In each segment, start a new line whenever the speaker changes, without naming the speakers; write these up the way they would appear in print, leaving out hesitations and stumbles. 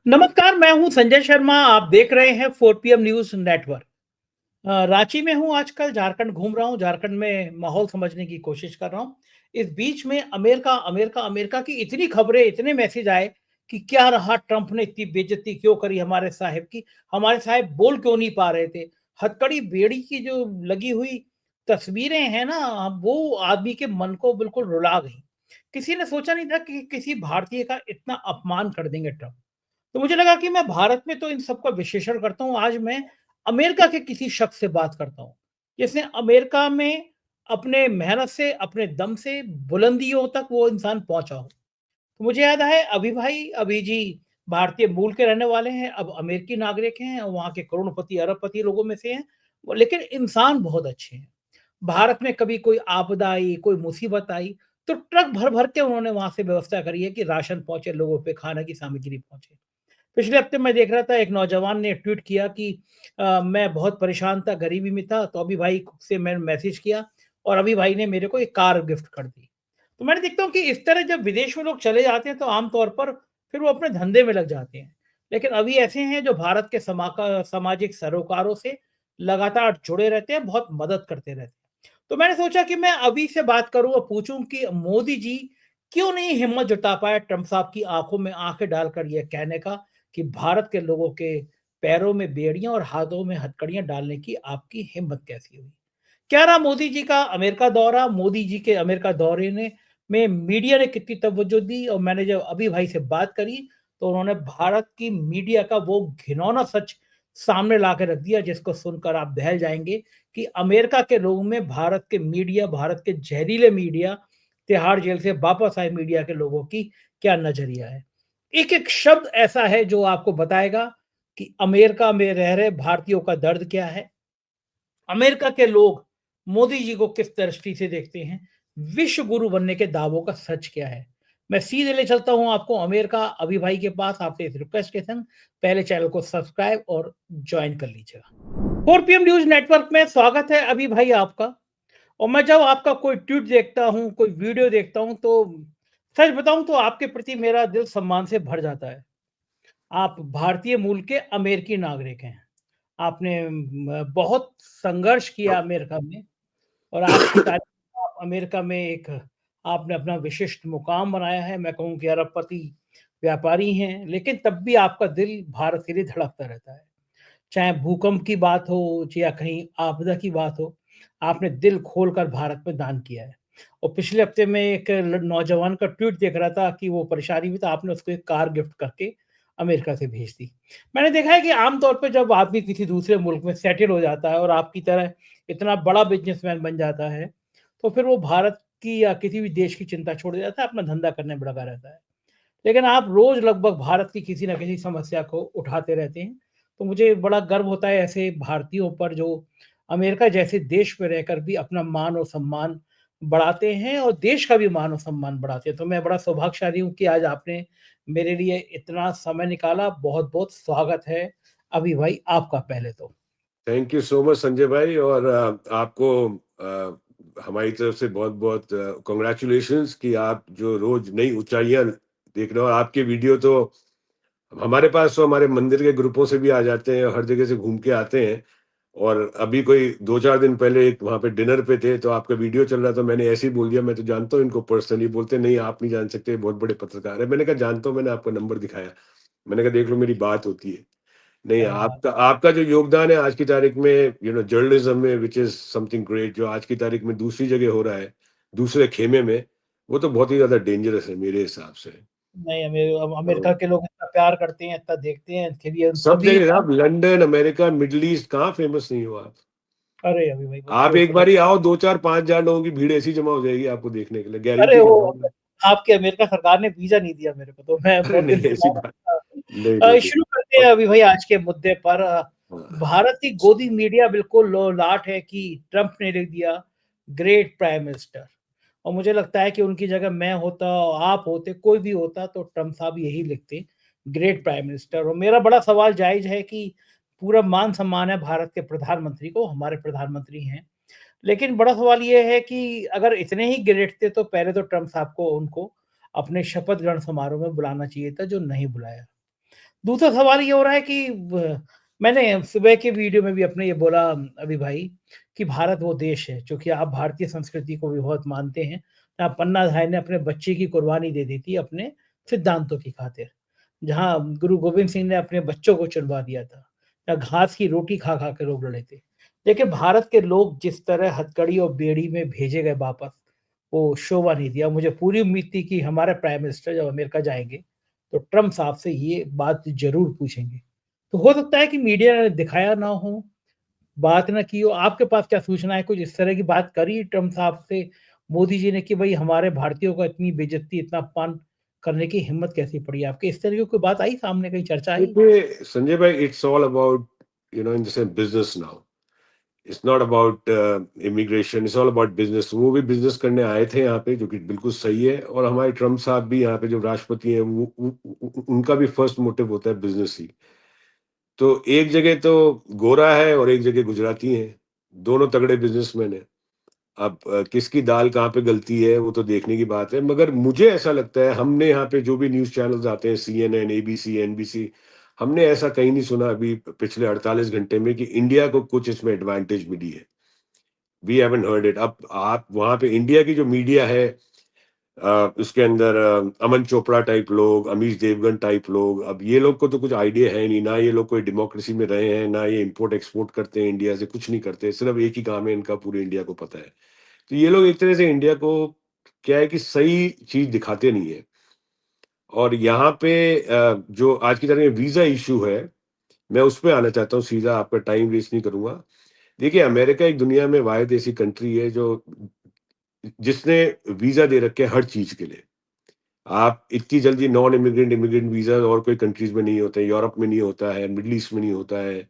नमस्कार, मैं हूं संजय शर्मा। आप देख रहे हैं 4 PM न्यूज नेटवर्क। रांची में हूं आजकल, झारखंड घूम रहा हूं, झारखंड में माहौल समझने की कोशिश कर रहा हूं। इस बीच में अमेरिका अमेरिका अमेरिका की इतनी खबरें, इतने मैसेज आए कि क्या रहा, ट्रंप ने इतनी बेइज्जती क्यों करी हमारे साहब की, हमारे साहब बोल क्यों नहीं पा रहे थे। हथकड़ी बेड़ी की जो लगी हुई तस्वीरें हैं ना, वो आदमी के मन को बिल्कुल रुला गई। किसी ने सोचा नहीं था कि किसी भारतीय का इतना अपमान कर देंगे ट्रंप। तो मुझे लगा कि मैं भारत में तो इन सब का विश्लेषण करता हूँ, आज मैं अमेरिका के किसी शख्स से बात करता हूँ, जिसने अमेरिका में अपने मेहनत से, अपने दम से बुलंदियों तक वो इंसान पहुँचा हो। तो मुझे याद है अभी भाई, अभी जी भारतीय मूल के रहने वाले हैं, अब अमेरिकी नागरिक हैं, वहाँ के करोड़पति, अरबपति लोगों में से हैं, लेकिन इंसान बहुत अच्छे हैं। भारत में कभी कोई आपदा आई, कोई मुसीबत आई, तो ट्रक भर-भर के उन्होंने वहाँ से व्यवस्था करी है कि राशन पहुँचे, लोगों पे खाने की सामग्री पहुँचे। पिछले हफ्ते मैं देख रहा था, एक नौजवान ने ट्वीट किया कि मैं बहुत परेशान था, गरीबी में था, तो अभी भाई से मैंने मैसेज किया और अभी भाई ने मेरे को एक कार गिफ्ट कर दी। तो मैंने देखता हूँ कि इस तरह जब विदेश में लोग चले जाते हैं तो आम तौर पर फिर वो अपने धंधे में लग जाते हैं। लेकिन अभी ऐसे हैं जो भारत के सामाजिक सरोकारों से लगातार जुड़े रहते हैं, बहुत मदद करते रहते हैं। तो मैंने सोचा कि मैं अभी से बात करूँ और पूछूं कि मोदी जी क्यों नहीं हिम्मत जुटा पाए ट्रंप साहब की आंखों में आंखें डालकर यह कहने का कि भारत के लोगों के पैरों में बेड़ियां और हाथों में हथकड़ियां डालने की आपकी हिम्मत कैसी हुई? क्या रहा मोदी जी का अमेरिका दौरा? मोदी जी के अमेरिका दौरे ने में मीडिया ने कितनी तवज्जो दी? और मैंने जब अभी भाई से बात करी तो उन्होंने भारत की मीडिया का वो घिनौना सच सामने ला के रख दिया, जिसको सुनकर आप दहल जाएंगे कि अमेरिका के लोगों में भारत के मीडिया, भारत के जहरीले मीडिया, तिहाड़ जेल से वापस आए मीडिया के लोगों की क्या नजरिया है। एक एक शब्द ऐसा है जो आपको बताएगा कि अमेरिका में रह रहे भारतीयों का दर्द क्या है, अमेरिका के लोग मोदी जी को किस दृष्टि से देखते हैं, विश्व गुरु बनने के दावों का सच क्या है। मैं सीधे ले चलता हूं आपको अमेरिका अभी भाई के पास, आपसे इस रिक्वेस्ट के संग पहले चैनल को सब्सक्राइब और ज्वाइन कर लीजिएगा। 4 PM न्यूज नेटवर्क में स्वागत है अभी भाई आपका। और मैं जब आपका कोई ट्वीट देखता हूं, कोई वीडियो देखता हूं, तो सच बताऊं तो आपके प्रति मेरा दिल सम्मान से भर जाता है। आप भारतीय मूल के अमेरिकी नागरिक हैं। आपने बहुत संघर्ष किया अमेरिका में और आज की तारीख में आप अमेरिका में एक आपने अपना विशिष्ट मुकाम बनाया है। मैं कहूँ कि अरबपति व्यापारी हैं, लेकिन तब भी आपका दिल भारत के लिए धड़कता रहता है। चाहे भूकंप की बात हो या कहीं आपदा की बात हो, आपने दिल खोलकर भारत में दान किया है। और पिछले हफ्ते में एक नौजवान का ट्वीट देख रहा था कि वो परेशानी में था, आपने उसको एक कार गिफ्ट करके अमेरिका से भेज दी। मैंने देखा है कि आम तौर पे जब आदमी किसी दूसरे मुल्क में सेटल हो जाता है और आपकी तरह इतना बड़ा बिजनेसमैन बन जाता है, तो फिर वो भारत की या किसी भी देश की चिंता छोड़ देता है, अपना धंधा करने में लगा रहता है। लेकिन आप रोज लगभग भारत की किसी न किसी समस्या को उठाते रहते हैं। तो मुझे बड़ा गर्व होता है ऐसे भारतीयों पर जो अमेरिका जैसे देश में रहकर भी अपना मान और सम्मान बढ़ाते हैं और देश का भी मान और सम्मान बढ़ाते हैं। तो मैं बड़ा सौभाग्यशाली हूँ कि आज आपने मेरे लिए इतना समय निकाला। बहुत-बहुत स्वागत है अभी भाई आपका पहले तो।
Thank you so much Sanjay भाई। और आपको हमारी तरफ से बहुत बहुत कॉन्ग्रेचुलेशंस कि आप जो रोज नई ऊंचाइयां देख रहे हो। और आपके वीडियो तो हमारे पास तो हमारे मंदिर के ग्रुपों से भी आ जाते हैं, हर जगह से घूम के आते हैं। और अभी कोई 2-4 दिन पहले एक वहां पे डिनर पे थे तो आपका वीडियो चल रहा था, मैंने ऐसे ही बोल दिया मैं तो जानता हूँ इनको पर्सनली। बोलते नहीं आप नहीं जान सकते, बहुत बड़े पत्रकार है। मैंने कहा जानता हूँ, मैंने आपका नंबर दिखाया, मैंने कहा देख लो मेरी बात होती है। नहीं,
क्या बात!
आपका आपका जो योगदान है आज की तारीख में, जर्नलिज्म में, विच इज समथिंग ग्रेट, जो आज की तारीख में दूसरी जगह हो रहा है, दूसरे खेमे में, वो तो बहुत ही ज्यादा डेंजरस है मेरे हिसाब से।
नहीं,
तो
अमेरिका के लोग इतना प्यार करते हैं, इतना देखते हैं, फिर ये
सब
तभी
जगह आप लंदन, अमेरिका, मिडल ईस्ट, कहाँ फेमस नहीं हो आप।
अरे अभी भाई
आप
बहुत
एक
शुक्रिया।
बार ही आओ, 2-4-5 हज़ार लोगों की भीड़ ऐसी जमा हो जाएगी आपको देखने के लिए,
अरे
गारंटी
वो
करता हूँ मैं।
आपके अमेरिका सरकार ने वीज़ा नहीं दिया मेरे को, तो मैं
अरे
बहुत दिन
नहीं
से
ऐसी
चाह
बात
रहा
नहीं,
था।
नहीं, नहीं।
शुरू करते हैं अभी भाई आज के मुद्दे पर।
हाँ,
भारत की गोदी मीडिया बिल्कुल लोलाट है कि ट्रंप ने लिख दिया ग्रेट प्राइम मिनिस्टर। और मुझे लगता है कि उनकी जगह मैं होता, आप होते, कोई भी होता तो ट्रंप साहब यही लिखते, ग्रेट प्राइम मिनिस्टर। और मेरा बड़ा सवाल जायज़ है कि पूरा मान सम्मान है भारत के प्रधानमंत्री को, हमारे प्रधानमंत्री हैं। लेकिन बड़ा सवाल ये है कि अगर इतने ही ग्रेट थे तो पहले तो ट्रंप साहब को उनको अपने शपथ ग्रहण समारोह में बुलाना चाहिए था, जो नहीं बुलाया। दूसरा सवाल ये हो रहा है कि मैंने सुबह के वीडियो में भी अपने ये बोला अभी भाई कि भारत वो देश है, चूँकि आप भारतीय संस्कृति को भी बहुत मानते हैं। पन्ना धाय ने अपने बच्चे की कुर्बानी दे दी थी अपने सिद्धांतों की खातिर। जहाँ गुरु गोविंद सिंह ने अपने बच्चों को चुनवा दिया था, या घास की रोटी खा-खा के लोग लड़े थे। देखिए भारत के लोग जिस तरह हथकड़ी और बेड़ी में भेजे गए वापस, वो शोभा नहीं दिया। मुझे पूरी उम्मीद थी कि हमारे प्राइम मिनिस्टर जब अमेरिका जाएँगे, तो ट्रम्प साहब से ये बात ज़रूर पूछेंगे। तो हो सकता है कि मीडिया ने दिखाया ना हो, बात ना की हो। आपके पास क्या सूचना है? कुछ इस तरह की बात करी ट्रम्प साहब से मोदी जी ने कि भई हमारे भारतीयों को इतनी बेइज़्ज़ती, इतना अपमान करने की हिम्मत कैसी पड़ी आपकी? इस तरह की कोई बात आई सामने, कहीं चर्चा आई?
देखिए संजय भाई, इट्स ऑल अबाउट इन जैसे business now. It's not about immigration, it's all about business. वो भी बिजनेस करने आए थे यहाँ पे, जो कि बिल्कुल सही है। और हमारे ट्रम्प साहब भी यहाँ पे जो राष्ट्रपति हैं, उनका भी फर्स्ट मोटिव होता है बिजनेस ही। तो एक जगह तो गोरा है और एक जगह गुजराती है, दोनों तगड़े बिजनेसमैन है। अब किसकी दाल कहाँ पे गलती है वो तो देखने की बात है, मगर मुझे ऐसा लगता है, हमने यहाँ पे जो भी न्यूज़ चैनल्स आते हैं, CNN, ABC, NBC, हमने ऐसा कहीं नहीं सुना अभी पिछले 48 घंटे में कि इंडिया को कुछ इसमें एडवांटेज मिली है। We haven't heard it. अब आप वहाँ पे इंडिया की जो मीडिया है, उसके अंदर अमन चोपड़ा टाइप लोग, अमीश देवगन टाइप लोग, अब ये लोग को तो कुछ आइडिया है नहीं, ना ये लोग कोई डेमोक्रेसी में रहे हैं, ना ये इम्पोर्ट एक्सपोर्ट करते हैं इंडिया से, कुछ नहीं करते। सिर्फ एक ही काम है इनका, पूरे इंडिया को पता है। तो ये लोग एक तरह से इंडिया को क्या है कि सही चीज दिखाते नहीं है। और यहाँ पे जो आज की तारीख में वीजा इशू है, मैं उस पे आना चाहता हूँ सीधा, आपका टाइम वेस्ट नहीं करूंगा। देखिए अमेरिका एक दुनिया में वाहिद ऐसी कंट्री है जो जिसने वीजा दे रखे हैं हर चीज के लिए। आप इतनी जल्दी नॉन इमिग्रेंट इमिग्रेंट वीजा और कोई कंट्रीज में नहीं होते हैं, यूरोप में नहीं होता है, मिडल ईस्ट में नहीं होता है,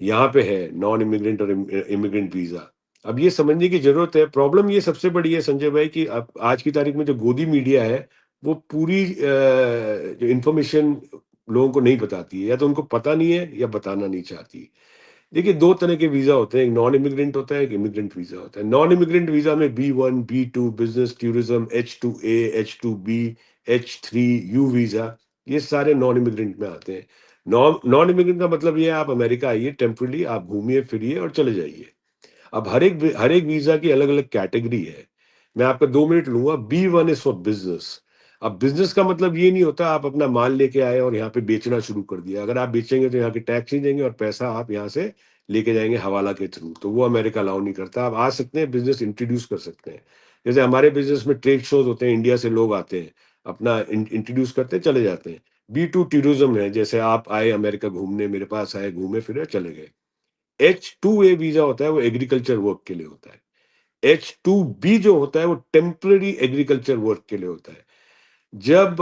यहाँ पे है नॉन इमिग्रेंट और इमिग्रेंट वीजा। अब ये समझने की जरूरत है। प्रॉब्लम ये सबसे बड़ी है संजय भाई कि अब आज की तारीख में जो गोदी मीडिया है, वो पूरी जो इंफॉर्मेशन लोगों को नहीं बताती है, या तो उनको पता नहीं है या बताना नहीं चाहती। देखिए 2 तरह के वीज़ा होते हैं, एक नॉन इमिग्रेंट होता है, एक इमिग्रेंट वीज़ा होता है। नॉन इमिग्रेंट वीज़ा में B1, B2, business, tourism, H2A, H2B, H3, you visa, ये सारे नॉन इमिग्रेंट में आते हैं। नॉन नॉन इमिग्रेंट का मतलब ये है, आप अमेरिका आइए टेम्परेरी, आप घूमिए फिरिए और चले जाइए। अब हर एक वीज़ा की अलग-अलग कैटेगरी है। मैं आपका 2 मिनट लूँगा। B1 is for business. अब बिज़नेस का मतलब ये नहीं होता आप अपना माल लेके आए और यहाँ पे बेचना शुरू कर दिया। अगर आप बेचेंगे तो यहाँ के टैक्स नहीं देंगे और पैसा आप यहाँ से लेके जाएँगे हवाला के थ्रू, तो वो अमेरिका अलाउ नहीं करता। आप आ सकते हैं, बिज़नेस इंट्रोड्यूस कर सकते हैं। जैसे हमारे बिज़नेस में ट्रेड शोज़ होते हैं, इंडिया से लोग आते हैं, अपना इंट्रोड्यूस करते हैं, चले जाते हैं। B2 टूरिज़्म है, जैसे आप आए अमेरिका घूमने, मेरे पास आए, घूमे फिरे, चले गए। H2A वीज़ा होता है, वो एग्रीकल्चर वर्क के लिए होता है। H2B जो होता है वो टेम्पररी एग्रीकल्चर वर्क के लिए होता है। जब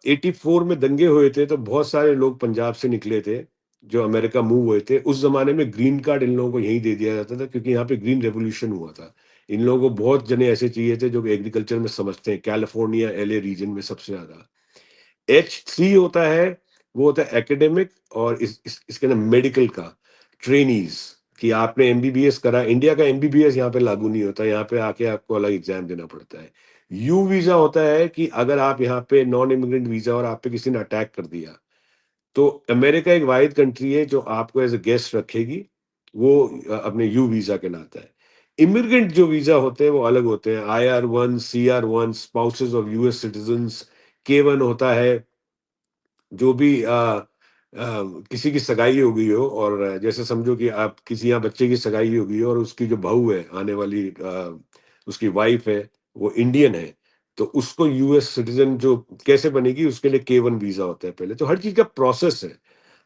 84 में दंगे हुए थे तो बहुत सारे लोग पंजाब से निकले थे जो अमेरिका मूव हुए थे। उस जमाने में ग्रीन कार्ड इन लोगों को यहीं दे दिया जाता था, क्योंकि यहाँ पे ग्रीन रेवोल्यूशन हुआ था। इन लोगों को बहुत जने ऐसे चाहिए थे जो एग्रीकल्चर में समझते हैं, कैलिफोर्निया LA रीजन में सबसे ज्यादा। H3 होता है, वो होता है एकेडमिक, और इसके अंदर मेडिकल का ट्रेनीज, कि आपने एमबीबीएस करा। इंडिया का एमबीबीएस यहाँ पे लागू नहीं होता, यहाँ पे आके आपको अलग एग्जाम देना पड़ता है। यू वीजा होता है कि अगर आप यहाँ पे नॉन इमिग्रेंट वीजा और आप पे किसी ने अटैक कर दिया, तो अमेरिका एक वाहिद कंट्री है जो आपको एज ए गेस्ट रखेगी, वो अपने यू वीजा कहलाता है। इमिग्रेंट जो वीजा होते हैं वो अलग होते हैं, IR1, CR1, spouses of US citizen. K1 होता है जो भी किसी की सगाई हो गई हो, और जैसे समझो कि आप किसी यहाँ बच्चे की सगाई हो गई हो और उसकी जो बहू है आने वाली, उसकी वाइफ है, वो इंडियन है, तो उसको यूएस सिटीजन जो कैसे बनेगी, उसके लिए K1 वीजा होता है पहले। तो हर चीज का प्रोसेस है।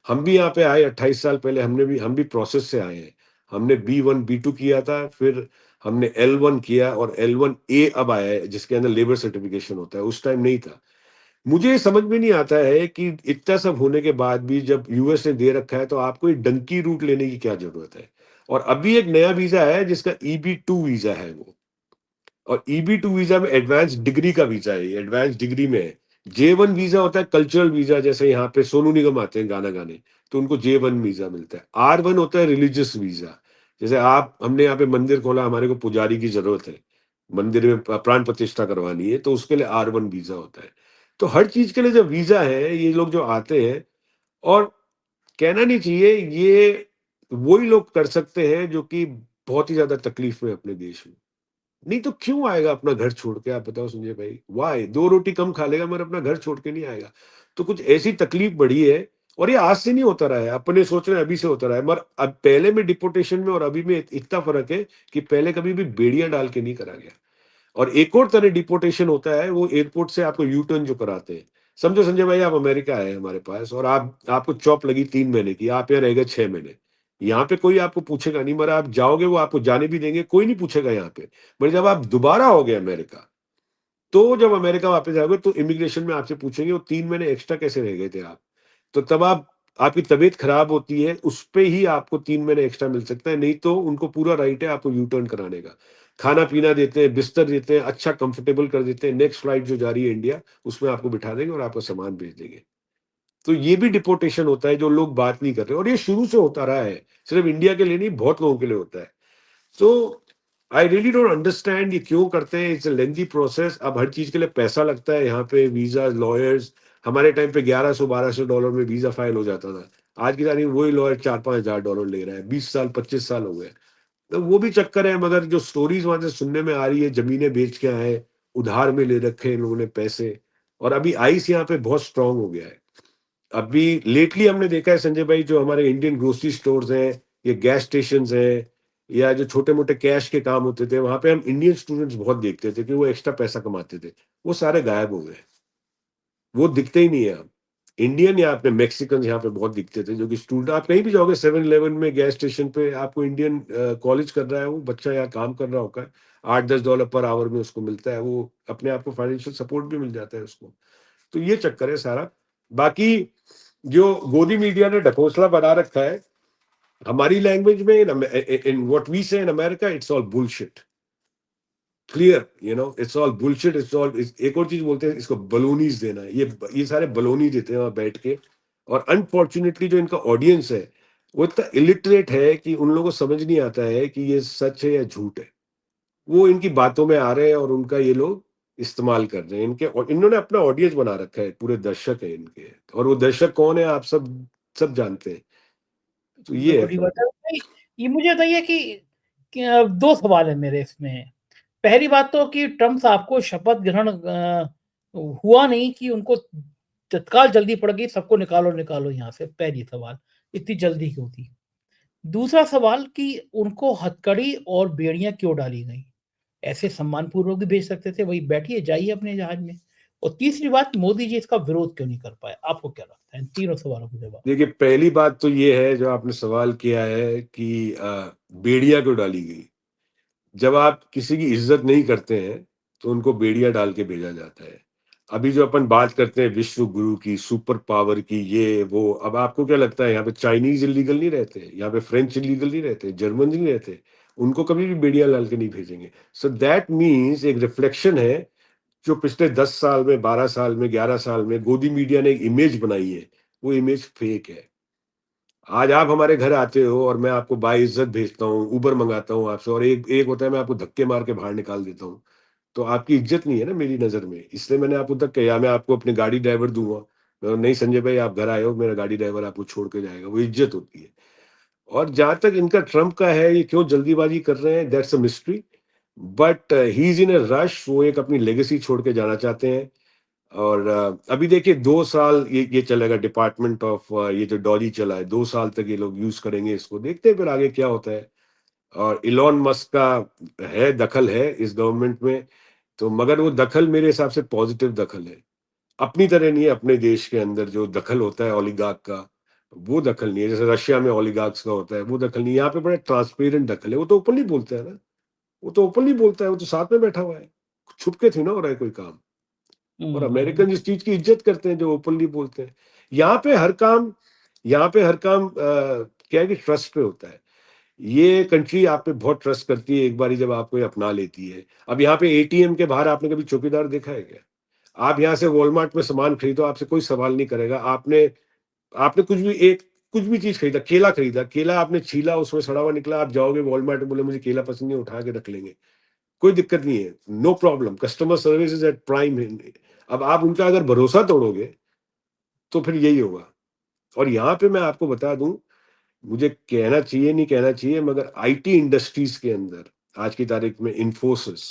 हम भी यहाँ पे आए 28 साल पहले, हम भी प्रोसेस से आए हैं। हमने B1 B2 किया था, फिर हमने L1 किया, और L1A अब आया है जिसके अंदर लेबर सर्टिफिकेशन होता है, उस टाइम नहीं था। मुझे ये समझ में नहीं आता है कि इतना सब होने के बाद भी जब यूएस ने दे रखा है, तो आपको ये डंकी रूट लेने की क्या जरूरत है। और अभी एक नया वीजा है जिसका EB2 वीजा है वो, और EB2 वीजा में एडवांस डिग्री का वीजा है, एडवांस डिग्री में है। J1 वीजा होता है कल्चरल वीजा, जैसे यहाँ पे सोनू निगम आते हैं गाना गाने, तो उनको J1 वीजा मिलता है। R1 होता है रिलीजियस वीजा, जैसे आप हमने यहाँ पे मंदिर खोला, हमारे को पुजारी की जरूरत है, मंदिर में प्राण प्रतिष्ठा करवानी है, तो उसके लिए R1 वीजा होता है। तो हर चीज के लिए जो वीजा है, ये लोग जो आते हैं, और कहना नहीं चाहिए, ये वही लोग कर सकते हैं जो कि बहुत ही ज्यादा तकलीफ में है अपने देश में। नहीं तो क्यों आएगा अपना घर छोड़ के, आप बताओ संजय भाई, वाई? 2 रोटी कम खा लेगा मगर अपना घर छोड़ के नहीं आएगा। तो कुछ ऐसी तकलीफ बढ़ी है, और ये आज से नहीं होता रहा है, अपने सोच रहे हैं अभी से होता रहा है, मगर अब पहले में डिपोटेशन में और अभी में इतना फर्क है कि पहले कभी भी बेड़ियां डाल के नहीं करा गया। और एक और तरह डिपोटेशन होता है, वो एयरपोर्ट से आपको यू टर्न जो कराते हैं। समझो संजय भाई, आप अमेरिका आए हमारे पास, और आपको चॉप लगी 3 महीने की, आप यहाँ रह गए 6 महीने। यहाँ पे कोई आपको पूछेगा नहीं, मगर आप जाओगे, वो आपको जाने भी देंगे, कोई नहीं पूछेगा यहाँ पे। मगर जब आप दोबारा आओगे अमेरिका, तो जब अमेरिका वापस आओगे तो इमिग्रेशन में आपसे पूछेंगे वो 3 महीने एक्स्ट्रा कैसे रह गए थे आप। तो तब आपकी तबीयत खराब होती है, उस पे ही आपको 3 महीने एक्स्ट्रा मिल सकता है, नहीं तो उनको पूरा राइट है आपको यू टर्न कराने का। खाना पीना देते हैं, बिस्तर देते हैं, अच्छा कंफर्टेबल कर देते हैं, नेक्स्ट फ्लाइट जो जा रही है इंडिया, उसमें आपको बिठा देंगे और आपका सामान भेज देंगे। तो ये भी डिपोर्टेशन होता है जो लोग बात नहीं कर रहे, और ये शुरू से होता रहा है, सिर्फ इंडिया के लिए नहीं, बहुत लोगों के लिए होता है। तो आई रियली डोंट अंडरस्टैंड ये क्यों करते हैं, इट्स अ लेंथी प्रोसेस। अब हर चीज के लिए पैसा लगता है, यहाँ पे वीजा, लॉयर्स। हमारे टाइम पे 1100-1200 डॉलर में वीजा फाइल हो जाता था। आज की तारीख में वही लॉयर 4-5 हज़ार डॉलर ले रहा है, 20 साल 25 साल हो गए। तो वो भी चक्कर है, मगर जो स्टोरीज वहां से सुनने में आ रही है, जमीनें बेच के आए, उधार में ले रखे हैं इन लोगों ने पैसे। और अभी आइस यहाँ पे बहुत स्ट्रांग हो गया है। अभी लेटली हमने देखा है संजय भाई, जो हमारे इंडियन ग्रोसरी स्टोर्स हैं, ये गैस स्टेशन हैं, या जो छोटे मोटे कैश के काम होते थे, वहां पे हम इंडियन स्टूडेंट्स बहुत देखते थे कि वो एक्स्ट्रा पैसा कमाते थे। वो सारे गायब हो गए, वो दिखते ही नहीं है अब। इंडियन या अपने मैक्सिकन यहाँ पे बहुत दिखते थे, जो कि स्टूडेंट, आप कहीं भी जाओगे 7-11 में, गैस स्टेशन पे, आपको इंडियन कॉलेज कर रहा है वो बच्चा या काम कर रहा होगा, $8-10 पर आवर में उसको मिलता है, वो अपने आप को फाइनेंशियल सपोर्ट भी मिल जाता है उसको। तो ये चक्कर है सारा। बाकी जो गोदी मीडिया ने ढकोसला बना रखा है हमारी लैंग्वेज में, इन व्हाट वी से in America, it's all bullshit, clear, it's all bullshit, it's all. एक और चीज बोलते हैं इसको, बलूनीज देना है, ये सारे बलूनी देते हैं वहां बैठ के। और अनफॉर्चुनेटली जो इनका ऑडियंस है, वो इतना इलिटरेट है कि उन लोगों को समझ नहीं आता है कि ये सच है या झूठ है। वो इनकी बातों में आ रहे हैं और उनका ये लोग इस्तेमाल कर रहे हैं, इनके, और इन्होंने अपना ऑडियंस बना रखा है, पूरे दर्शक है इनके, और वो दर्शक कौन है आप सब सब जानते हैं। तो
तो
ये है
बड़ी बात
फर्क।
है भाई। ये मुझे बताइए कि 2 सवाल है मेरे इसमें। पहली बात तो कि ट्रम्प साहब को शपथ ग्रहण हुआ नहीं कि उनको तत्काल जल्दी पड़ गई, सबको निकालो निकालो यहाँ से, पहली सवाल, इतनी जल्दी क्यों थी? दूसरा सवाल कि उनको हथकड़ी और बेड़ियां क्यों डाली गई? ऐसे सम्मानपूर्वक भी भेज सकते थे, वही बैठिए जाइए अपने जहाज में। और तीसरी बात, मोदी जी इसका विरोध क्यों नहीं कर पाए? आपको क्या लगता है? इन तीनों सवालों के जवाब।
देखिए, पहली बात तो ये है जो आपने सवाल किया है कि बेड़ियां क्यों डाली गई। जब आप किसी की इज्जत नहीं करते हैं तो उनको बेड़ियां डाल के भेजा जाता है। अभी जो अपन बात करते हैं विश्व गुरु की, सुपर पावर की, ये वो, अब आपको क्या लगता है यहाँ पे चाइनीज इलीगल नहीं रहते, यहाँ पे फ्रेंच इलीगल नहीं रहते, जर्मन नहीं रहते, उनको कभी भी बेड़ियां डाल के नहीं भेजेंगे। सो दैट मीन्स एक रिफ्लेक्शन है, जो पिछले 10 साल में, 12 साल में, 11 साल में गोदी मीडिया ने एक इमेज बनाई है, वो इमेज फेक है। आज आप हमारे घर आते हो और मैं आपको बाइज्जत भेजता हूँ, उबर मंगाता हूँ आपसे, और एक एक होता है मैं आपको धक्के मार के बाहर निकाल देता हूँ, तो आपकी इज्जत नहीं है ना मेरी नज़र में, इसलिए मैंने आपको तक कहा, मैं आपको अपनी गाड़ी ड्राइवर दूंगा, नहीं संजय भाई आप घर आए हो, मेरा गाड़ी ड्राइवर आपको छोड़ के जाएगा, वो इज्जत होती है। और जहां तक इनका ट्रम्प का है, ये क्यों जल्दीबाजी कर रहे हैं, that's a mystery. But he is in a rush, वो एक अपनी लेगेसी छोड़ के जाना चाहते हैं। और अभी देखिए 2 साल ये चलेगा, डिपार्टमेंट ऑफ, ये जो डॉली चला है, 2 साल तक ये लोग यूज करेंगे इसको, देखते हैं फिर आगे क्या होता है। और इलॉन मस्क का है दखल है इस गवर्नमेंट में, तो मगर वो दखल मेरे हिसाब से पॉजिटिव दखल है, अपनी तरह नहीं है। अपने देश के अंदर जो दखल होता है ओलिगार्क का, वो दखल नहीं है, जैसे रशिया में ओलिगार्क्स का होता है, वो दखल नहीं है। यहाँ पे बड़ा ट्रांसपेरेंट दखल है, वो तो ओपनली बोलता है ना, वो तो ओपनली बोलता है, वो तो साथ में बैठा हुआ है, छुप के थी ना हो रहा है कोई काम। और अमेरिकन इस चीज की इज्जत करते हैं जो ओपनली बोलते हैं। यहाँ पे हर काम, यहाँ पे हर काम क्या है कि ट्रस्ट पे होता है। ये कंट्री आप पे बहुत ट्रस्ट करती है एक बारी जब आपको ये अपना लेती है। अब यहाँ पे एटीएम के बाहर आपने कभी चौकीदार देखा है क्या? आप यहाँ से वॉलमार्ट में सामान खरीदो, आपसे कोई सवाल नहीं करेगा। आपने आपने कुछ भी चीज खरीदा, केला खरीदा, केला आपने छीला, उसमें सड़ा हुआ निकला, आप जाओगे वॉलमार्ट में, बोले मुझे केला पसंद नहीं, उठा के रख लेंगे, कोई दिक्कत नहीं है, no problem, customer service is at prime. अब आप उनका अगर भरोसा तोड़ोगे तो फिर यही होगा। और यहाँ पे मैं आपको बता दूं, मुझे कहना चाहिए नहीं कहना चाहिए, मगर आईटी इंडस्ट्रीज के अंदर आज की तारीख में इन्फोसिस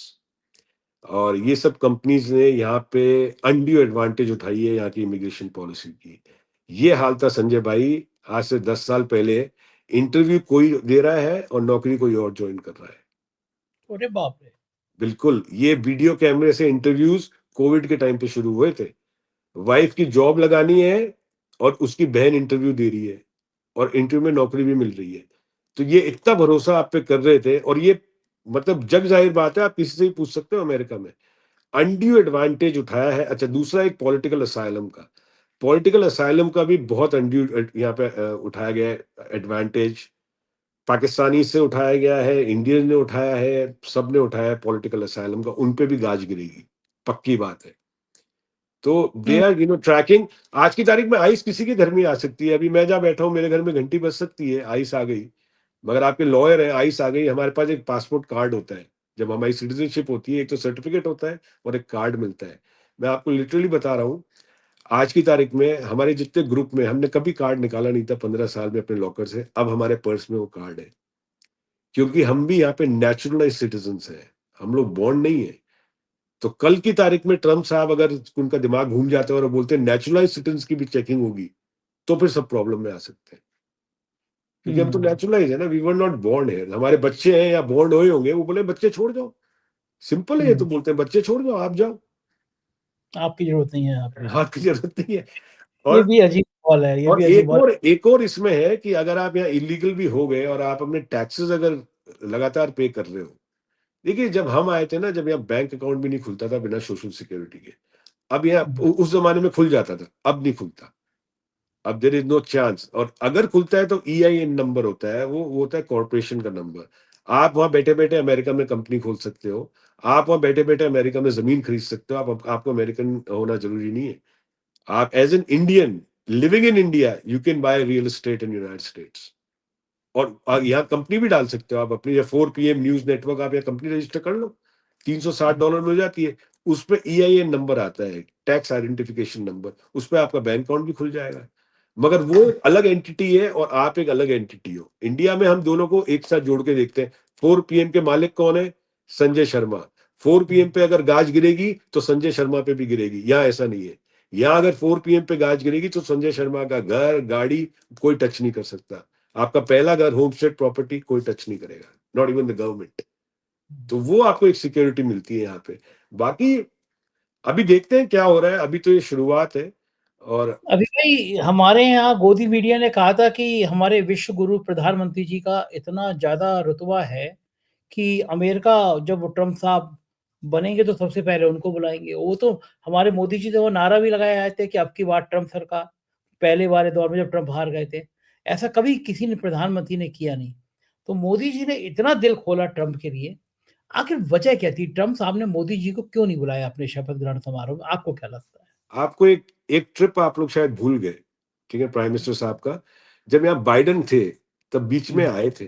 और ये सब कंपनीज ने यहाँ पे अनड्यू एडवांटेज उठाई है यहाँ की इमिग्रेशन पॉलिसी की। ये हाल था संजय भाई, आज से 10 साल पहले इंटरव्यू कोई दे रहा है और नौकरी कोई और ज्वाइन कर रहा है।
अरे बाप रे।
बिल्कुल, ये वीडियो कैमरे से इंटरव्यूज कोविड के टाइम पे शुरू हुए थे। वाइफ की जॉब लगानी है और उसकी बहन इंटरव्यू दे रही है और इंटरव्यू में नौकरी भी मिल रही है। तो ये इतना भरोसा आप पे कर रहे थे, और ये मतलब जग जाहिर बात है, आप किसी से भी पूछ सकते हो अमेरिका में अनड्यू एडवांटेज उठाया है। अच्छा, दूसरा एक पॉलिटिकल असाइलम का, पॉलिटिकल असाइलम का भी बहुत अनड्यू यहाँ पे उठाया गया है एडवांटेज। पाकिस्तानी से उठाया गया है, इंडियन ने उठाया है, सब ने उठाया है पॉलिटिकल असाइलम का, उन पे भी गाज गिरेगी, पक्की बात है। तो दे आर ट्रैकिंग। आज की तारीख में आइस किसी के घर में आ सकती है। अभी मैं जहाँ बैठा हूँ मेरे घर में घंटी बज सकती है, आइस आ गई, मगर आपके लॉयर है, आइस आ गई। हमारे पास एक पासपोर्ट कार्ड होता है, जब हमारी सिटीजनशिप होती है, एक तो सर्टिफिकेट होता है और एक कार्ड मिलता है। मैं आपको लिटरली बता रहा हूँ, आज की तारीख में हमारे जितने ग्रुप में हमने कभी कार्ड निकाला नहीं था 15 साल में अपने लॉकर से, अब हमारे पर्स में वो कार्ड है, क्योंकि हम भी यहाँ पे नेचुरलाइज सिटीजन हैं, हम लोग बॉन्ड नहीं है। तो कल की तारीख में ट्रम्प साहब अगर उनका दिमाग घूम जाता है और बोलते हैं नेचुरलाइज सिटीजन की भी चेकिंग होगी, तो फिर सब प्रॉब्लम में आ सकते हैं, क्योंकि हम तो नेचुरलाइज है ना, वी वर नॉट बॉर्न है। हमारे बच्चे हैं या बॉन्ड हुए होंगे, वो बोले बच्चे छोड़ जाओ, सिंपल है ये। तो बोलते हैं बच्चे छोड़ जाओ, आप जाओ,
आपकी जरूरत नहीं है, आप
हाथ की जरूरत नहीं है।
ये
और
भी अजीब सवाल है, ये
और
भी अजीब सवाल।
एक और इसमें है कि अगर आप यहाँ इलीगल भी हो गए और आप अपने टैक्सेस अगर लगातार पे कर रहे हो, देखिए जब हम आए थे ना, जब यहाँ बैंक अकाउंट भी नहीं खुलता था बिना सोशल सिक्योरिटी के। अब यहाँ उस जमाने में खुल जाता था, अब नहीं खुलता, अब देयर इज नो चांस। और अगर खुलता है तो EIN नंबर होता है, वो होता है कॉर्पोरेशन का नंबर। आप वहां बैठे बैठे अमेरिका में कंपनी खोल सकते हो, आप वहां बैठे बैठे अमेरिका में जमीन खरीद सकते हो। आपको अमेरिकन होना जरूरी नहीं है। आप as an Indian living in India you can buy real estate in United States. और यहाँ कंपनी भी डाल सकते हो आप अपनी, 4PM न्यूज नेटवर्क, आप यहाँ कंपनी रजिस्टर कर लो, $360 में हो जाती है। उसपे EIN नंबर आता है, टैक्स आइडेंटिफिकेशन नंबर, उस पर आपका बैंक अकाउंट भी खुल जाएगा। मगर वो अलग एंटिटी है और आप एक अलग एंटिटी हो। इंडिया में हम दोनों को एक साथ जोड़ के देखते हैं। 4PM के मालिक कौन है? संजय शर्मा। 4PM पे अगर गाज गिरेगी तो संजय शर्मा पे भी गिरेगी। यहाँ ऐसा नहीं है, यहाँ अगर 4PM पे गाज गिरेगी तो संजय शर्मा का घर गाड़ी कोई टच नहीं कर सकता। आपका पहला घर होम स्टेट प्रॉपर्टी कोई टच नहीं करेगा, नॉट इवन द गवर्नमेंट। तो वो आपको एक सिक्योरिटी मिलती है यहाँ पे। बाकी अभी देखते हैं क्या हो रहा है, अभी तो ये शुरुआत है। और
अभी भाई हमारे यहाँ गोदी मीडिया ने कहा था कि हमारे विश्व गुरु प्रधानमंत्री जी का इतना ज्यादा रुतबा है कि अमेरिका जब ट्रम्प साहब बनेंगे तो सबसे पहले उनको बुलाएंगे। वो तो हमारे मोदी जी ने वो नारा भी लगाए आए थे कि अब की बार ट्रम्प सरकार, पहले वाले दौर में जब ट्रम्प हार गए थे, ऐसा कभी किसी ने प्रधानमंत्री ने किया नहीं। तो मोदी जी ने इतना दिल खोला ट्रम्प के लिए, आखिर वजह क्या थी? ट्रम्प साहब ने मोदी जी को क्यों नहीं बुलाया अपने शपथ ग्रहण समारोह में? आपको क्या लगता है?
आपको एक एक ट्रिप आप लोग शायद भूल गए, ठीक है, प्राइम मिनिस्टर साहब का। जब यहाँ बाइडन थे तब बीच में आए थे,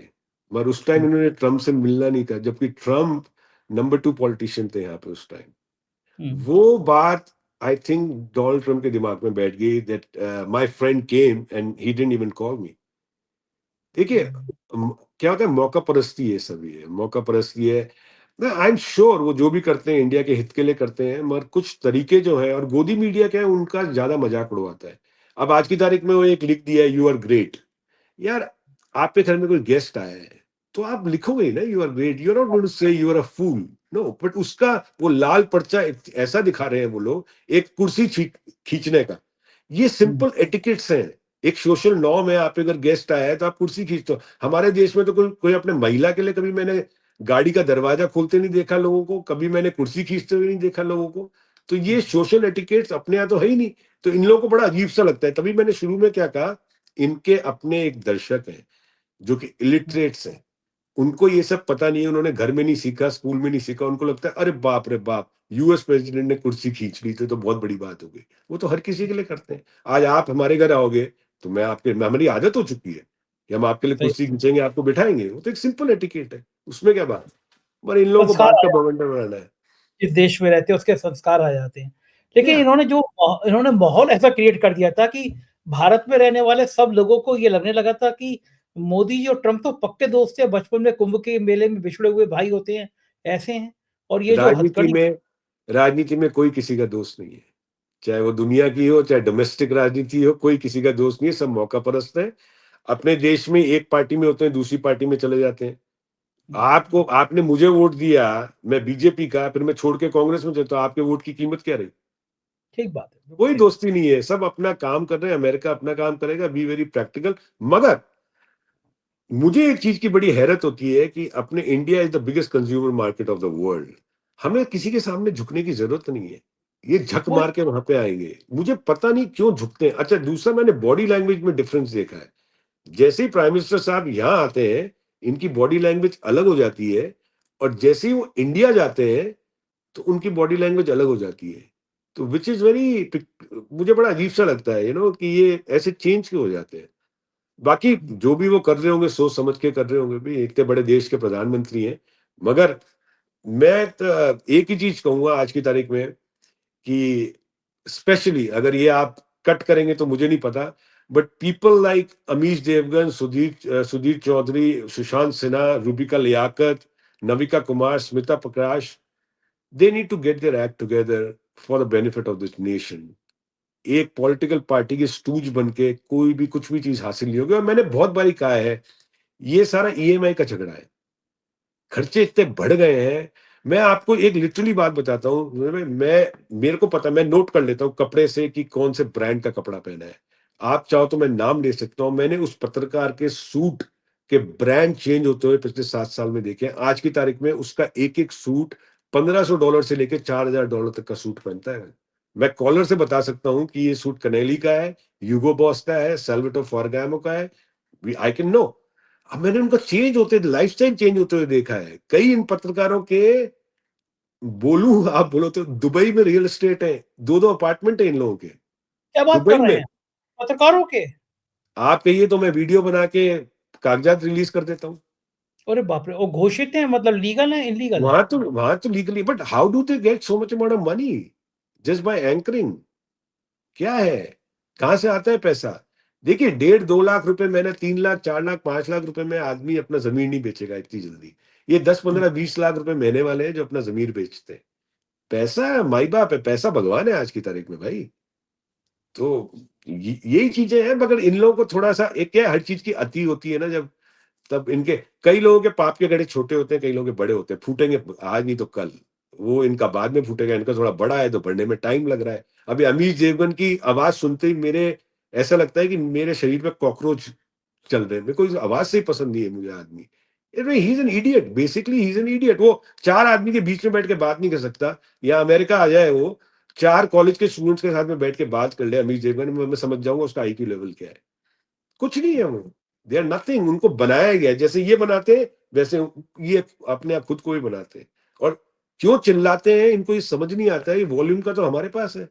मगर उस टाइम इन्होंने ट्रम्प से मिलना नहीं था, जबकि ट्रम्प नंबर 2 पॉलिटिशियन थे यहाँ पे उस टाइम। वो बात आई थिंक डोनाल्ड ट्रम्प के दिमाग में बैठ गई, that my friend came and he didn't even call मी। देखिए क्या होता है, मौका परस्ती है, सभी है मौका परस्ती है। आई एम श्योर वो जो भी करते हैं इंडिया के हित के लिए करते हैं, मगर कुछ तरीके जो है, और गोदी मीडिया क्या है, उनका ज्यादा मजाक उड़वाता है। अब आज की तारीख में वो एक लिख दिया है, यू आर ग्रेट। यार आपके घर में कोई गेस्ट आया है तो आप लिखोगे ही ना, you are great, you are not going to say you are a fool, no. But उसका वो लाल पर्चा ऐसा दिखा रहे हैं वो लोग, एक कुर्सी खींचने का। ये सिंपल एटिकेट्स हैं, एक सोशल नॉर्म है। आप अगर गेस्ट आया है तो आप कुर्सी खींचते हो। हमारे देश में तो कोई अपने महिला के लिए कभी मैंने गाड़ी का दरवाजा खोलते नहीं देखा लोगों को, कभी मैंने कुर्सी खींचते हुए नहीं देखा लोगों को। तो ये सोशल एटिकेट्स अपने यहाँ तो है ही नहीं। तो इन लोगों को बड़ा अजीब सा लगता है। तभी मैंने शुरू में क्या कहा, इनके अपने एक दर्शक हैं जो कि इलिटरेट्स हैं, उनको ये सब पता नहीं है, उन्होंने घर में नहीं सीखा, स्कूल में नहीं सीखा। उनको लगता है अरे बाप रे बाप, यूएस प्रेसिडेंट ने कुर्सी खींच ली तो बहुत बड़ी बात हो गई। वो तो हर किसी के लिए करते हैं। आज आप हमारे घर आओगे तो हमारी आदत हो चुकी है कि हम आपके लिए
सही।
कुर्सी खींचेंगे, आपको बिठाएंगे। वो तो एक सिंपल एटिकेट है, उसमें क्या बात। पर इन लोगों को
संस्कार
बात
आ
का
जाते
बवंडर बनाना है।
हैं, जिस देश में रहते हैं उसके संस्कार आ जाते हैं। लेकिन
या
इन्होंने माहौल ऐसा क्रिएट कर दिया था कि भारत में रहने वाले सब लोगों को ये लगने लगा था कि मोदी जी और ट्रंप तो पक्के दोस्त थे, बचपन में कुंभ के मेले में बिछड़े हुए भाई होते हैं, ऐसे हैं। और ये जो
राजनीति
हथकड़ी
में राजनीति में कोई किसी का दोस्त नहीं है, चाहे वो दुनिया की हो, चाहे डोमेस्टिक राजनीति हो, कोई किसी का दोस्त नहीं है, सब मौका परस्त है। अपने देश में एक पार्टी में होते हैं, दूसरी पार्टी में चले जाते हैं। आपने मुझे वोट दिया, मैं बीजेपी का, फिर मैं छोड़ के कांग्रेस में चलता, आपके वोट की कीमत क्या रही?
ठीक बात है, बिल्कुल
कोई
ठीक बात।
दोस्ती नहीं है, सब अपना काम कर रहे हैं, अमेरिका अपना काम करेगा, बी वेरी प्रैक्टिकल। मगर मुझे एक चीज की बड़ी हैरत होती है कि अपने India is the biggest consumer market of the world. हमें किसी के सामने झुकने की जरूरत नहीं है, ये झक
वही
मार के वहां पे आएंगे। मुझे पता नहीं क्यों झुकते हैं। अच्छा, दूसरा मैंने बॉडी लैंग्वेज में डिफरेंस देखा है। जैसे ही प्राइम मिनिस्टर साहब यहाँ आते हैं, इनकी बॉडी लैंग्वेज अलग हो जाती है, और जैसे ही वो इंडिया जाते हैं तो उनकी बॉडी लैंग्वेज अलग हो जाती है। तो विच इज वेरी, मुझे बड़ा अजीब सा लगता है कि ये ऐसे चेंज क्यों हो जाते हैं। बाकी जो भी वो कर रहे होंगे सोच समझ के कर रहे होंगे, भी इतने बड़े देश के प्रधानमंत्री हैं। मगर मैं तो एक ही चीज कहूंगा आज की तारीख में कि स्पेशली अगर ये आप कट करेंगे तो मुझे नहीं पता, but people like Amish Devgan, Sudhir Chaudhary, Sushant Sinha, Rubika Liyaquat, Navika Kumar, Smita Prakash, they need to get their act together for the benefit of this nation. एक पॉलिटिकल पार्टी के स्टूज बन के कोई भी कुछ भी चीज हासिल नहीं होगी। और मैंने बहुत बारी कहा है, ये सारा ईएमआई का झगड़ा है, खर्चे इतने बढ़ गए हैं। मैं आपको एक लिटरली बात बताता हूँ, मेरे को पता, मैं नोट कर लेता हूँ कपड़े से कि कौन से ब्रांड का कपड़ा पहना है। आप चाहो तो मैं नाम ले सकता हूँ, मैंने उस पत्रकार के सूट के ब्रांड चेंज होते हुए पिछले 7 साल में देखे हैं। आज की तारीख में उसका एक एक सूट $1500 से लेकर $4000 तक का सूट पहनता है। मैं कॉलर से बता सकता हूँ कि ये सूट कनेली का है, यूगो बॉस का है, साल्वाटोर फॉरगैमो का है। I can know. अब मैंने उनका चेंज होते, लाइफस्टाइल चेंज होते हुए देखा है। कई इन पत्रकारों के, आप बोलो तो दुबई में रियल एस्टेट है, 2-2 अपार्टमेंट है इन लोगों के,
क्या बात
दुबई
कर रहे
में।
हैं पत्रकारों के?
आप कहिए तो मैं वीडियो बना के कागजात रिलीज कर देता हूँ।
अरे बाप रे! वो घोषित हैं, मतलब लीगल है, इल्लीगल है?
वहां तो legally, but how do they get so much amount of money just by anchoring? क्या है, कहां से आता है पैसा? देखिए, 1.5-2 लाख रुपए महीने, 3 लाख, 4 लाख, 5 लाख रुपए में आदमी अपना जमीन नहीं बेचेगा इतनी जल्दी। ये 10,
हुँ।
15, 20 लाख रुपए महीने वाले हैं जो अपना जमीन बेचते हैं। पैसा माई बाप है, पैसा भगवान है आज की तारीख में भाई। तो यही चीजें हैं। मगर इन लोगों को थोड़ा सा, एक क्या है, हर चीज की अति होती है ना जब, तब इनके, कई लोगों के पाप के गड्ढे छोटे होते हैं, कई लोगों के बड़े होते हैं। फूटेंगे आज नहीं तो कल, वो इनका बाद में फूटेगा। इनका थोड़ा बड़ा है तो बढ़ने में टाइम लग रहा है। अभी अमीश देवगन की आवाज सुनते ही मेरे ऐसा लगता है कि मेरे शरीर में कॉकरोच चल रहे हैं। मेरे को इस आवाज से ही पसंद नहीं है मुझे आदमी। He is an idiot, basically he is an idiot. वो 4 आदमी के बीच में बैठ के बात नहीं कर सकता। या अमेरिका आ जाए, वो 4 कॉलेज के स्टूडेंट्स के साथ में बैठ के बात कर ले अमीश देवगन, मैं समझ जाऊंगा उसका आईक्यू लेवल क्या है। कुछ नहीं है वो, दे आर नथिंग। उनको बनाया गया है, जैसे ये बनाते हैं वैसे ये अपने आप खुद को भी बनाते हैं। और क्यों चिल्लाते हैं इनको ये समझ नहीं आता है। ये वॉल्यूम का तो हमारे पास है,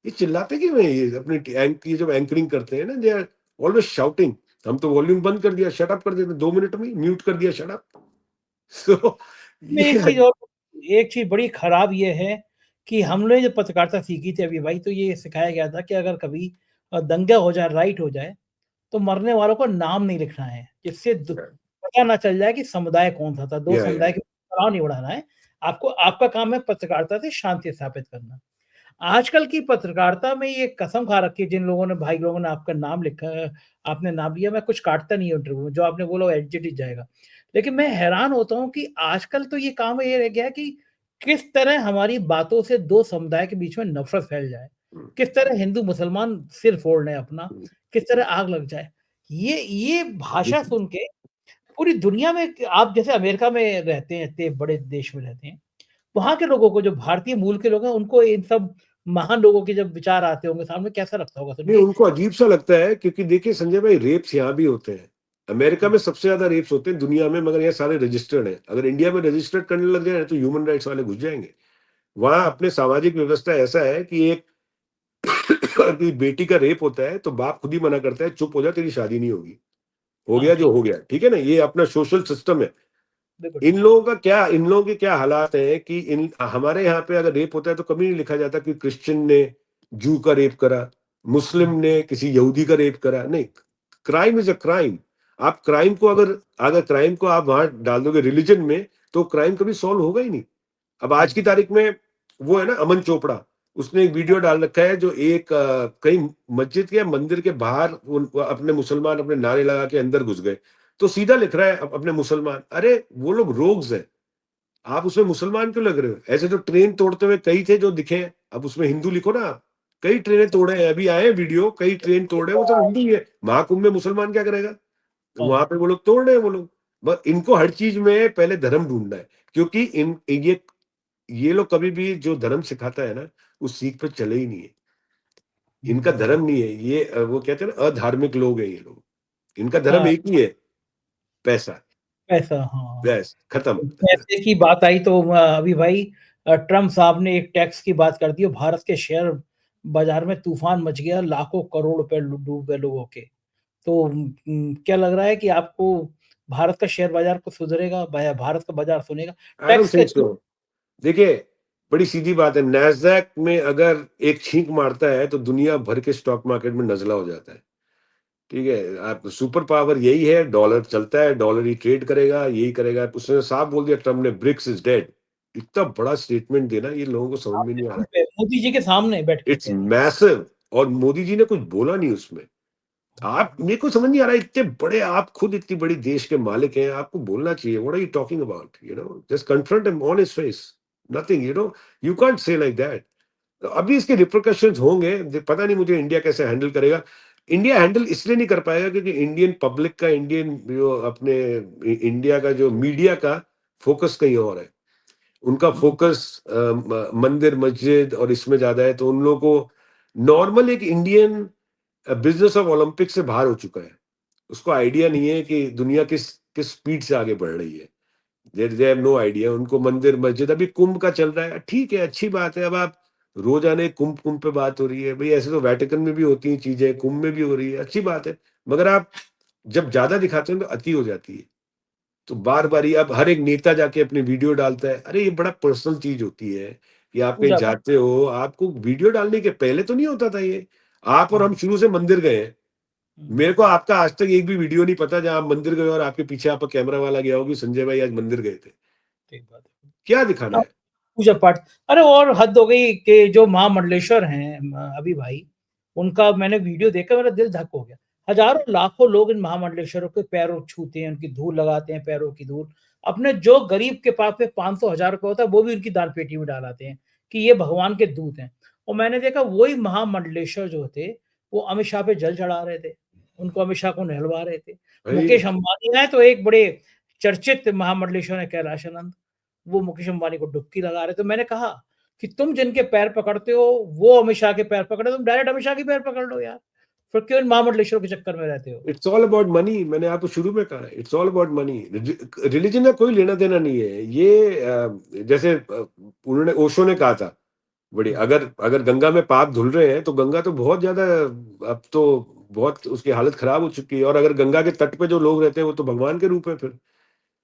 ये चिल्लाते क्यों है? ये अपनी ये जब एंकरिंग करते हैं ना, दे आर ऑलवेज शाउटिंग। हम तो वॉल्यूम बंद कर दिया, शट अप कर देते 2 मिनट में, म्यूट कर दिया, शट अप। सो
में
ये
एक चीज़ बड़ी खराब ये है कि हमने जो पत्रकारिता सीखी थी अभी भाई, तो ये सिखाया गया था कि अगर कभी दंगा हो जाए, राइट हो जाए, तो मरने वालों का नाम नहीं लिखना है, जिससे पता ना चल जाए कि समुदाय कौन-सा था। 2
या
समुदाय के तनाव नहीं बढ़ाना है। आपको, आपका काम है पत्रकारिता से शांति स्थापित करना। आजकल की पत्रकारिता में ये कसम खा रखी है जिन लोगों ने, भाई लोगों ने आपका नाम लिखा है, आपने नाम लिया, मैं कुछ काटता नहीं हूँ इंटरव्यू में, जो आपने बोला वो एडिट ही जाएगा। लेकिन मैं हैरान होता हूँ कि आजकल तो ये काम ये रह गया है कि किस तरह हमारी बातों से 2 समुदाय के बीच में नफ़रत फैल जाए। किस तरह हिंदू-मुसलमान सिर फोड़ लें अपना, किस तरह आग लग जाए। ये भाषा सुन के पूरी दुनिया में, आप जैसे अमेरिका में रहते हैं, इतने बड़े देश में रहते हैं, वहाँ के लोगों को, जो भारतीय मूल के लोग हैं, उनको इन सब महान लोगों के जब विचार आते होंगे सामने, कैसा लगता होगा सुन
नहीं,
के?
उनको अजीब सा लगता है, क्योंकि देखिए संजय भाई, रेप्स यहाँ भी होते हैं। अमेरिका में सबसे ज्यादा रेप्स होते हैं दुनिया में, मगर यहाँ सारे रजिस्टर्ड हैं। अगर इंडिया में रजिस्टर्ड करने लग जाए तो ह्यूमन राइट्स वाले घुस जाएंगे। वहां अपने सामाजिक व्यवस्था ऐसा है कि एक की बेटी का रेप होता है तो बाप खुद ही मना करता है, चुप हो जा, तेरी शादी नहीं होगी। हो
हाँ,
गया जो
ठीक,
हो गया, ठीक है ना, ये अपना सोशल सिस्टम है।
बिल्कुल ठीक।
इन लोगों के क्या हालात हैं कि इन हमारे यहाँ पे अगर रेप होता है तो कभी नहीं लिखा जाता कि क्रिश्चियन ने जू का रेप करा, मुस्लिम ने किसी यहूदी का रेप करा, नहीं, क्राइम इज अ क्राइम। आप क्राइम को अगर अगर क्राइम को आप वहां डाल दोगे रिलीजन में, तो क्राइम कभी सॉल्व होगा ही नहीं। अब आज की तारीख में वो है ना अमन चोपड़ा, उसने एक वीडियो डाल रखा है जो एक कहीं मस्जिद के मंदिर के बाहर अपने मुसलमान अपने नारे लगा के अंदर घुस गए, तो सीधा लिख रहा है अपने मुसलमान। अरे वो लोग रोग्स है, आप उसमें मुसलमान क्यों लग रहे हो? ऐसे तो ट्रेन तोड़ते हुए कई थे जो दिखे हैं, अब उसमें हिंदू लिखो ना आप। कई ट्रेनें तोड़े हैं, अभी आए हैं वीडियो, कई ट्रेन तोड़े, वो सब हिंदू ही है। महाकुंभ में मुसलमान क्या करेगा? तो वहां पे वो लोग तोड़ रहे हैं वो लोग। बस इनको हर चीज में पहले धर्म ढूंढना है, क्योंकि इन ये लोग कभी भी जो धर्म सिखाता है ना, उस सीख पे चले ही नहीं है। इनका धर्म नहीं है ये, वो कहते हैं ना अधार्मिक लोग हैं ये लोग। इनका धर्म
हाँ,
एक ही है, पैसा।
पैसा, हाँ।
बस खत्म।
पैसे की बात आई तो अभी भाई ट्रम्प साहब ने एक टैक्स की बात कर दी और भारत के शेयर बाजार में तूफान मच गया, लाखों करोड़ रुपए डूब गए लोगों के। तो क्या लग रहा है कि आपको भारत का शेयर बाजार को सुधरेगा, भारत का बाजार सुनेगा
आई डोंट
टैक्स के?
Think so. देखिए, बड़ी सीधी बात है, नैस्डैक में अगर एक छींक मारता है तो दुनिया भर के स्टॉक मार्केट में नज़ला हो जाता है। ठीक है? आप सुपर पावर यही है, डॉलर चलता है, डॉलर ही ट्रेड करेगा, यही करेगा। उसने साफ बोल दिया ट्रम्प ने, ब्रिक्स इज़ डेड। इतना बड़ा स्टेटमेंट देना ये लोगों को समझ में नहीं आ रहा है।
मोदी जी के सामने बैठ के
इट्स
कह दिया।
मैसिव, और मोदी जी ने कुछ बोला नहीं उसमें। आप, मेरे को समझ नहीं आ रहा है, इतने बड़े आप खुद इतनी बड़ी देश के मालिक हैं, आपको बोलना चाहिए, what are you talking about, just confront him on his face. Nothing, you can't say like that. अभी इसके रिpercussions होंगे, पता नहीं मुझे इंडिया कैसे हैंडल करेगा। इंडिया हैंडल इसलिए नहीं कर पाएगा क्योंकि इंडियन पब्लिक का, इंडियन जो अपने इंडिया का जो मीडिया का फोकस कहीं और है। उनका फोकस मंदिर मस्जिद और इसमें ज्यादा है, तो उन लोगों को नॉर्मल एक इंडियन बिजनेस ऑफ ओलंपिक से बाहर हो चुका है। उसको आइडिया नहीं है कि दुनिया किस किस स्पीड से आगे बढ़ रही है। They have no idea. उनको मंदिर मस्जिद, अभी कुंभ का चल रहा है, ठीक है, अच्छी बात है। अब आप रोजाना कुंभ कुंभ पे बात हो रही है भाई, ऐसे तो वेटिकन में भी होती हैं चीजें, कुंभ में भी हो रही है, अच्छी बात है। मगर आप जब ज्यादा दिखाते हैं तो अति हो जाती है। तो बार बार ही अब हर एक नेता जाके अपनी वीडियो डालता है। अरे ये बड़ा पर्सनल चीज होती है कि आप कहीं
पूजा पाठ।
जाते हो, आपको वीडियो डालने के पहले तो नहीं होता था ये। आप और हम शुरू से मंदिर गए हैं। मेरे को आपका आज तक एक भी वीडियो नहीं पता जहां आप मंदिर गए और आपके पीछे आपका कैमरा वाला गया हो कि संजय भाई आज मंदिर गए थे।
ठीक बात है।
क्या दिखाना है?
पूजा पाठ। अरे और हद हो गई कि जो महामंडलेश्वर हैं अभी भाई, उनका मैंने वीडियो देखा, मेरा दिल धक हो गया। हजारों लाखों लोग इन महामंडलेश्वरों के पैरों छूते हैं, उनकी धूल लगाते हैं, पैरों की धूल। अपने जो गरीब के पास में 500 1000 रुपए होता है वो भी उनकी दान पेटी में डालाते हैं कि ये भगवान के दूत हैं। और मैंने देखा वही महामंडलेश्वर जो थे वो अमित शाह पे जल चढ़ा रहे थे, उनको अमित शाह को नहलवा रहे थे।
भाई
मुकेश अंबानी है तो एक बड़े चर्चित महामंडलेश्वर है कैलाश आनंद, वो मुकेश अंबानी को डुबकी लगा रहे। तो मैंने कहा कि तुम जिनके पैर पकड़ते हो वो अमित शाह के पैर पकड़े, तुम डायरेक्ट अमित शाह के पैर पकड़ लो यार, फिर क्यों इन महामंडलेश्वर के चक्कर में रहते हो?
It's all about money. मैंने आपको शुरू में कहा, it's all about money. Religion का कोई लेना देना नहीं है ये। जैसे उन्होंने, ओशो ने कहा था, बड़ी, अगर अगर गंगा में पाप धुल रहे हैं तो गंगा तो बहुत ज्यादा, अब तो बहुत उसकी हालत खराब हो चुकी है। और अगर गंगा के तट पे जो लोग रहते हैं वो तो भगवान के रूप है फिर।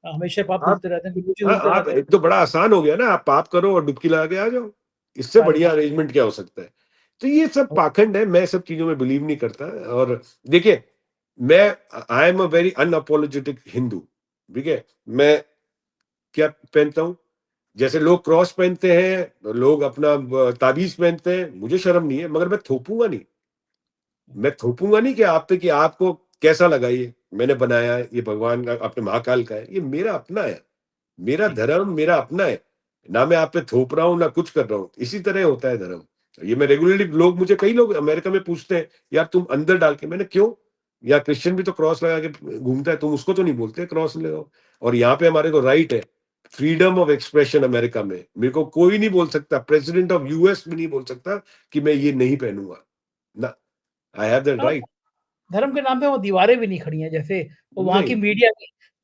हमेशा पाप
आप
धुलते रहते हैं, गुरुजी
हाँ,
धुलते
आप
रहते हैं।
एक तो बड़ा आसान हो गया ना, आप पाप करो और डुबकी लगा के आ जाओ। इससे
आ
बढ़िया
जाओ।
अरेंजमेंट क्या हो सकता है? तो ये सब पाखंड है, मैं सब चीजों में बिलीव नहीं करता। और देखिए, मैं, I am a very unapologetic Hindu. ठीक है, मैं क्या पहनता हूँ, जैसे लोग क्रॉस पहनते हैं, लोग अपना ताबीज पहनते हैं, मुझे शर्म नहीं है, मगर मैं थोपूंगा नहीं। मैं थोपूंगा नहीं कि आप पे, कि आपको कैसा लगा, ये मैंने बनाया है, ये भगवान का, अपने महाकाल का है, ये मेरा अपना है। मेरा
ठीक है।
धर्म मेरा अपना है। ना मैं आप पे थोप रहा हूँ ना कुछ कर रहा हूँ। इसी तरह होता है धर्म। ये मैं रेगुलरली, लोग मुझे, कई लोग अमेरिका में पूछते हैं, यार तुम अंदर डाल के, मैंने क्यों, यार क्रिश्चियन भी तो क्रॉस लगा के घूमता है, तुम उसको तो नहीं बोलते क्रॉस लगाओ? और यहाँ पे हमारे को राइट है, फ्रीडम ऑफ एक्सप्रेशन अमेरिका में। मेरे को कोई नहीं बोल सकता, प्रेसिडेंट ऑफ यूएस भी नहीं बोल सकता कि मैं ये नहीं पहनूंगा ना। आई हैव दैट
हाँ,
राइट।
धर्म के नाम पे वो दीवारें भी नहीं खड़ी हैं, जैसे वो
नहीं,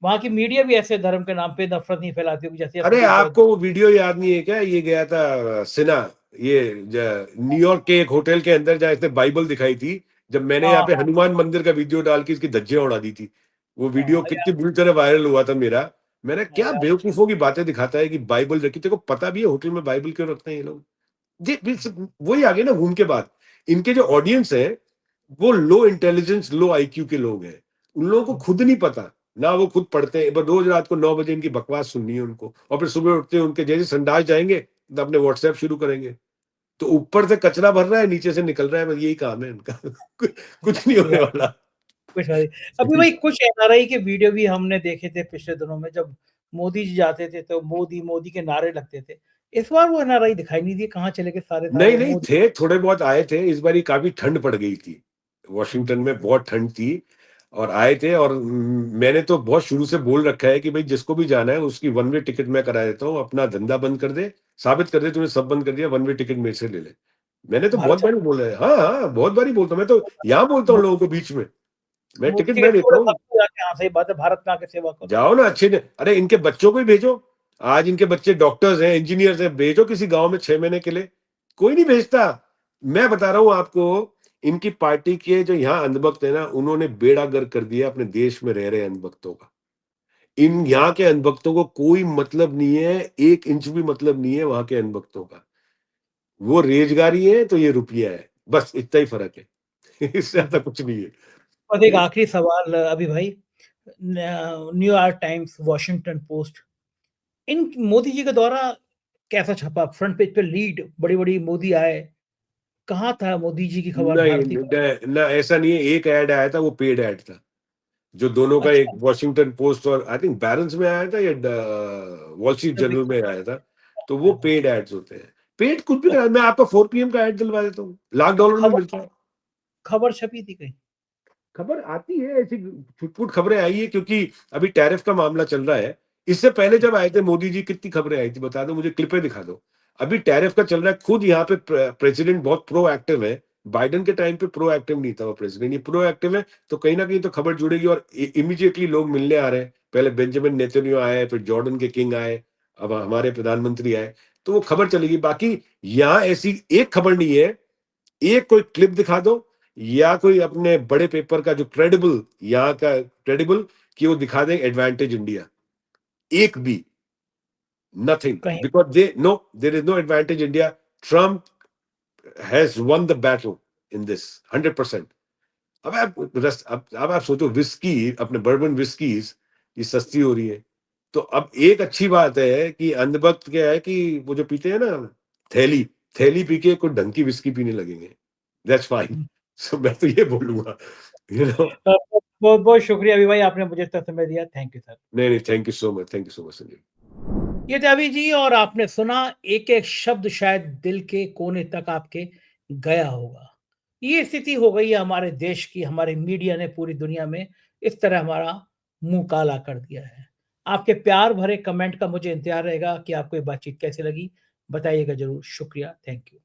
वहाँ की मीडिया भी ऐसे धर्म के नाम पे नफरत नहीं फैलाती होगी जैसे
अरे
सतीश द्रव्य।
आपको वो वीडियो याद नहीं है क्या? ये गया था सिन्हा, ये न्यूयॉर्क के एक होटल के अंदर, जहाँ इसने बाइबल दिखाई थी, जब मैंने यहाँ
हाँ,
पे हनुमान मंदिर का वीडियो डाल के इसकी धज्जियां उड़ा दी थी। वो वीडियो
हाँ,
कितनी बुरी तरह वायरल हुआ था मेरा। मैंने,
हाँ
क्या
यार।
बेवकूफों की बातें दिखाता है कि बाइबल रखी, तेरे को पता भी है होटल में बाइबल क्यों रखते हैं ये लोग? वही आ गया ना घूम के बात, इनके जो ऑडियंस है वो लो इंटेलिजेंस लो आईक्यू के लोग हैं, उन लोगों को खुद नहीं पता, ना वो खुद पढ़ते हैं, बस रोज रात को 9 बजे इनकी बकवास सुननी है उनको, और फिर सुबह उठते हैं उनके जैसे संडास जाएंगे तो अपने व्हाट्सएप शुरू करेंगे, तो ऊपर से कचरा भर रहा है, नीचे से निकल रहा है, बस यही काम है इनका। कुछ नहीं होने वाला।
कुछ नहीं। अभी भाई कुछ एनआरआई के वीडियो भी हमने देखे थे पिछले दिनों में, जब मोदी जी जाते थे तो मोदी मोदी के नारे लगते थे। इस बार वो एनआरआई दिखाई नहीं दिए, कहाँ चले गए सारे
नहीं
सारे
नहीं
मोदी?
थे, थोड़े बहुत आए थे, इस बार काफी ठंड पड़ गई थी, वॉशिंगटन में बहुत ठंड थी और आए थे, और मैंने तो बहुत शुरू से बोल रखा है कि भाई जिसको भी जाना है उसकी वन वे टिकट मैं करा देता हूँ, अपना धंधा बंद कर दे, साबित कर दे तूने सब बंद कर दिया, वन वे टिकट मेरे से ले ले। मैंने तो बहुत
भारत
बारी बोला है, हाँ हाँ बहुत बारी बोलता हूँ, मैं तो यहाँ बोलता हूँ लोगों को बीच में, मैं
मोदी
टिकट
टिकट
मैं देता
छोड़ो,
हूँ।
सब जाके, हाँ सही बात है, भारत में आके सेवा करो।
जाओ ना अच्छे ने, अरे इनके बच्चों को ही भेजो, आज इनके बच्चे डॉक्टर्स हैं, इंजीनियर्स हैं, भेजो किसी गांव में 6 महीने के लिए, कोई नहीं भेजता। मैं बता रहा हूं आपको, इनकी पार्टी के जो यहाँ अंधभक्त है ना, उन्होंने बेड़ा गर्क कर दिया अपने देश में रह रहे अंधभक्तों का। इन यहाँ के अंधभक्तों को कोई मतलब नहीं है, 1 इंच भी मतलब नहीं है वहां के अंधभक्तों का। वो रेजगारी है तो ये रुपया है, बस इतना ही फर्क है। इससे ज्यादा कुछ नहीं
और एक
है।
आखिरी सवाल अभी भाई, न्यूयॉर्क टाइम्स, वॉशिंगटन पोस्ट, इन मोदी जी का दौरा कैसा छपा? फ्रंट पेज पे लीड बड़ी बड़ी मोदी आए, कहाँ था मोदी जी की खबर
नहीं
भारतीय?
ना, ऐसा नहीं है, एक ऐड आया था वो पेड ऐड था, जो दोनों का, एक
अच्छा,
वॉशिंगटन पोस्ट और आई थिंक बैलेंस में आया था या वॉल स्ट्रीट जर्नल में आया था, तो वो पेड एड्स होते हैं। पेड कुछ भी करा, मैं आपका 4 PM का एड दिलवा देता हूँ, $1,00,000 में
खबर
मिलता है।
खबर छपी थी कहीं?
खबर आती है ऐसी, छुटपुट खबरें आई है, क्योंकि अभी टैरिफ का मामला चल रहा है। इससे पहले जब आए थे मोदी जी कितनी खबरें आई थी बता दो मुझे, क्लिपें दिखा दो। अभी टैरिफ का चल रहा है, खुद यहाँ पे प्रेसिडेंट बहुत प्रोएक्टिव है, बाइडेन के टाइम पे प्रोएक्टिव नहीं था वो प्रेसिडेंट, ये प्रोएक्टिव है, तो कहीं ना कहीं तो खबर जुड़ेगी, और इमीडिएटली लोग मिलने आ रहे हैं। पहले बेंजामिन नेतन्याहू आए, फिर जॉर्डन के किंग आए, अब हमारे प्रधानमंत्री आए, तो वो खबर चलेगी। बाकी यहाँ ऐसी एक खबर नहीं है, एक कोई क्लिप दिखा दो, या कोई अपने बड़े पेपर का जो क्रेडिबल, यहाँ का क्रेडिबल, कि वो दिखा दें एडवांटेज इंडिया, एक भी, नथिंग,
कहीं
because they know, there is no advantage India, Trump has won the battle in this 100%। अब आप सोचो, विस्की, अपने बर्बन विस्कीज ये सस्ती हो रही है, तो अब एक अच्छी बात है कि अंधभक्त क्या है कि वो जो पीते हैं ना, थैली थैली पी के कोई ढंग की विस्की पीने लगेंगे, दैट्स फाइन। सो मैं तो ये बोलूंगा, यू नो।
बहुत बहुत शुक्रिया अभी भाई, आपने मुझे इतना समय दिया, थैंक यू सर।
नहीं नहीं, thank you so much, thank you so much Sanjay.
ये थे अभी जी, और आपने सुना एक एक शब्द शायद दिल के कोने तक आपके गया होगा। ये स्थिति हो गई है हमारे देश की, हमारे मीडिया ने पूरी दुनिया में इस तरह हमारा मुंह काला कर दिया है। आपके प्यार भरे कमेंट का मुझे इंतजार रहेगा कि आपको ये बातचीत कैसी लगी, बताइएगा जरूर। शुक्रिया, थैंक यू।